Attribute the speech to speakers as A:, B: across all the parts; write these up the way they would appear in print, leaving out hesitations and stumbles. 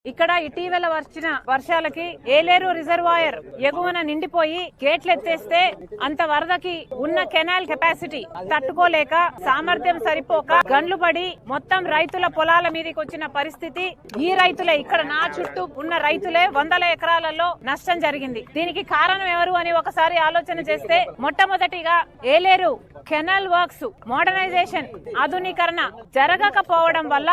A: ఇక్కడ ఇటీవల వచ్చిన వర్షాలకి ఏలేరు రిజర్వాయర్ ఎగువన నిండిపోయి గేట్లు ఎత్తేస్తే అంత వరదకి ఉన్న కెనాల్ కెపాసిటీ తట్టుకోలేక సామర్థ్యం సరిపోక గండ్లు పడి మొత్తం రైతుల పొలాల మీదకి వచ్చిన పరిస్థితి. ఈ రైతులే, ఇక్కడ నా చుట్టూ ఉన్న రైతులే వందల ఎకరాలలో నష్టం జరిగింది. దీనికి కారణం ఎవరు అని ఒకసారి ఆలోచన చేస్తే మొట్టమొదటిగా ఏలేరు కెనాల్ వర్క్స్ మోడర్నైజేషన్ ఆధునీకరణ జరగకపోవడం వల్ల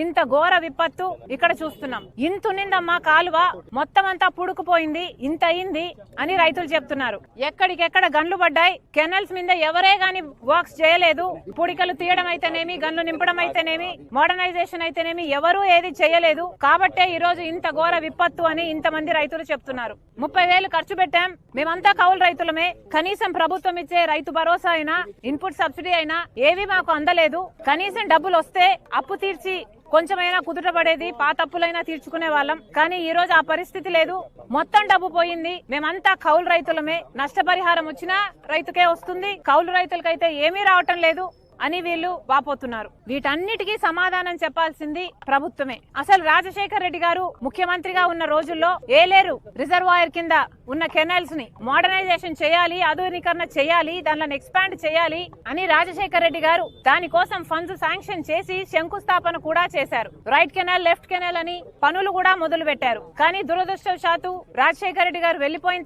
A: ఇంత ఘోర విపత్తు ఇక్కడ చూస్తున్నాం. ఇంతునిందమ్మా కాలువ మొత్తం అంతా పుడుకుపోయింది, ఇంత అయింది అని రైతులు చెప్తున్నారు. ఎక్కడికెక్కడ గన్లు పడ్డాయి. కెనాల్స్ మీద ఎవరే గాని వర్క్స్ చేయలేదు. పుడికలు తీయడం అయితేనేమి, గన్లు నింపడం అయితేనేమి, మోడర్నైజేషన్ అయితేనేమి ఎవరూ ఏది చేయలేదు. కాబట్టే ఈ రోజు ఇంత ఘోర విపత్తు అని ఇంతమంది రైతులు చెప్తున్నారు. 30,000 ఖర్చు పెట్టాం, మేమంతా కౌలు రైతులమే, కనీసం ప్రభుత్వం ఇచ్చే రైతు భరోసా అయినా ఇన్పుట్ సబ్సిడీ అయినా ఏవి మాకు అందలేదు. కనీసం డబ్బులు వస్తే అప్పు తీర్చి కొంచెమైనా కుదుట పడేది, పాత అప్పులైనా తీర్చుకునే వాళ్ళం. కానీ ఈ రోజు ఆ పరిస్థితి లేదు. మొత్తం డబ్బు పోయింది. మేమంతా కౌలు రైతులమే, నష్టపరిహారం వచ్చినా రైతుకే వస్తుంది, కౌలు రైతులకైతే ఏమీ రావటం లేదు అని వీళ్ళు వాపోతున్నారు. వీటన్నిటికీ సమాధానం చెప్పాల్సింది ప్రభుత్వమే. అసలు రాజశేఖర్ రెడ్డి గారు ముఖ్యమంత్రిగా ఉన్న రోజుల్లో ఏలేరు రిజర్వాయర్ కింద ఉన్న కెనాల్స్ ని మోడర్నైజేషన్ చేయాలి, ఆధునీకరణ చేయాలి, దానిని ఎక్స్పాండ్ చేయాలి అని రాజశేఖర్ రెడ్డి గారు దానికోసం ఫండ్స్ శాంక్షన్ చేసి శంకుస్థాపన కూడా చేశారు. రైట్ కెనాల్, లెఫ్ట్ కెనాల్ అని పనులు కూడా మొదలు పెట్టారు. కానీ దురదృష్టవశాత్తు రాజశేఖర్ రెడ్డి గారు వెళ్లిపోయిన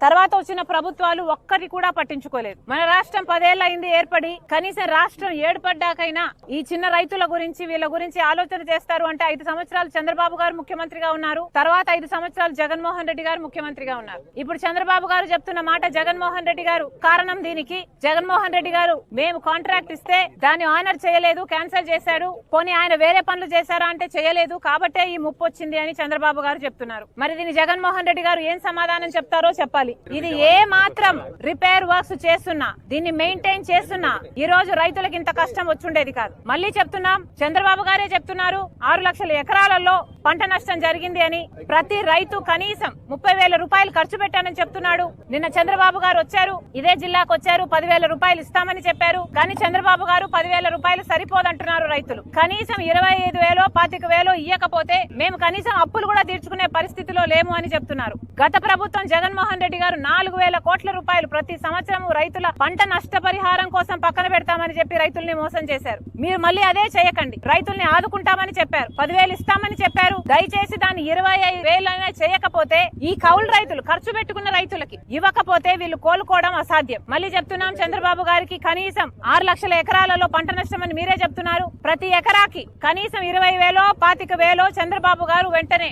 A: తర్వాత వచ్చిన ప్రభుత్వాలు ఒక్కటి కూడా పట్టించుకోలేదు. మన రాష్ట్రం 10 ఏళ్ల అయింది ఏర్పడి, కనీసం రాష్ట్రం ఏర్పడ్డాకైనా ఈ చిన్న రైతుల గురించి వీళ్ళ గురించి ఆలోచన చేస్తారు అంటే 5 సంవత్సరాలు చంద్రబాబు గారు ముఖ్యమంత్రిగా ఉన్నారు. తర్వాత 5 సంవత్సరాలు జగన్మోహన్ రెడ్డి గారు ముఖ్యమంత్రిగా ఉన్నారు. ఇప్పుడు చంద్రబాబు గారు చెప్తున్న మాట జగన్మోహన్ రెడ్డి గారు కారణం. దీనికి జగన్మోహన్ రెడ్డి గారు మేము కాంట్రాక్ట్ ఇస్తే దాన్ని ఆనర్ చేయలేదు, క్యాన్సిల్ చేశాడు. పోనీ ఆయన వేరే పనులు చేశారా అంటే చేయలేదు, కాబట్టే ఈ ముప్పు వచ్చింది అని చంద్రబాబు గారు చెప్తున్నారు. మరి దీన్ని జగన్మోహన్ రెడ్డి గారు ఏం సమాధానం చెప్తారో చెప్పాలి. ఇది ఏ మాత్రం రిపేర్ వర్క్స్ చేస్తున్నా, దీన్ని మెయింటైన్ చేస్తున్నా ఈ రోజు రైతులకు ఇంత కష్టం వచ్చుండేది కాదు. మళ్ళీ చెప్తున్నాం, చంద్రబాబు గారే చెప్తున్నారు 6 లక్షల ఎకరాలలో పంట నష్టం జరిగింది అని. ప్రతి రైతు కనీసం 30,000 రూపాయలు ఖర్చు పెట్టానని చెప్తున్నాడు. నిన్న చంద్రబాబు గారు వచ్చారు, ఇదే జిల్లాకు వచ్చారు, 10,000 రూపాయలు ఇస్తామని చెప్పారు. కానీ చంద్రబాబు గారు 10,000 రూపాయలు సరిపోదంటున్నారు రైతులు. కనీసం 25,000, 25,000 ఇయ్యకపోతే మేము కనీసం అప్పులు కూడా తీర్చుకునే పరిస్థితిలో లేము అని చెప్తున్నారు. గత ప్రభుత్వం జగన్మోహన్ రెడ్డి గారు 4,000 కోట్ల రూపాయలు ప్రతి సంవత్సరం రైతుల పంట నష్టపరిహారం కోసం పక్కన పెడతామని చెప్పి రైతుల్ని మోసం చేశారు. మీరు మళ్ళీ అదే చేయకండి. రైతుల్ని ఆదుకుంటామని చెప్పారు, 10,000 ఇస్తామని చెప్పారు. దయచేసి దాన్ని 25,000 చేయకపోతే ఈ కౌలు రైతులు ఖర్చు పెట్టుకున్న రైతులకి ఇవ్వకపోతే వీళ్ళు కోలుకోవడం అసాధ్యం. మళ్ళీ చెప్తున్నాం, చంద్రబాబు గారికి కనీసం 6 లక్షల ఎకరాలలో పంట నష్టం అని మీరే చెప్తున్నారు. ప్రతి ఎకరాకి కనీసం 20,000, 25,000 చంద్రబాబు గారు వెంటనే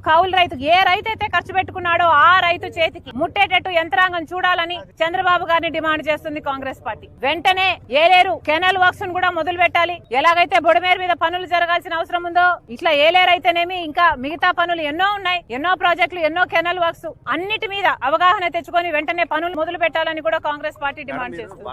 A: కౌలు రైతు ఏ రైతు అయితే ఖర్చు పెట్టుకున్నాడో ఆ రైతు చేతికి ముట్టేటట్టు యంత్రాంగం చూడాలని చంద్రబాబు గారిని డిమాండ్ చేస్తుంది కాంగ్రెస్ పార్టీ. వెంటనే ఏలేరు కెనాల్ వర్క్స్ కూడా మొదలు పెట్టాలి. ఎలాగైతే బొడమేరు మీద పనులు జరగాల్సిన అవసరం ఉందో ఇట్లా ఏలేరు అయితేనేమి ఇంకా మిగతా పనులు ఎన్నో ఉన్నాయి, ఎన్నో ప్రాజెక్టులు, ఎన్నో కెనాల్ వర్క్స్, అన్నిటి మీద అవగాహన తెచ్చుకొని వెంటనే పనులు మొదలు పెట్టాలని కూడా కాంగ్రెస్ పార్టీ డిమాండ్ చేస్తుంది.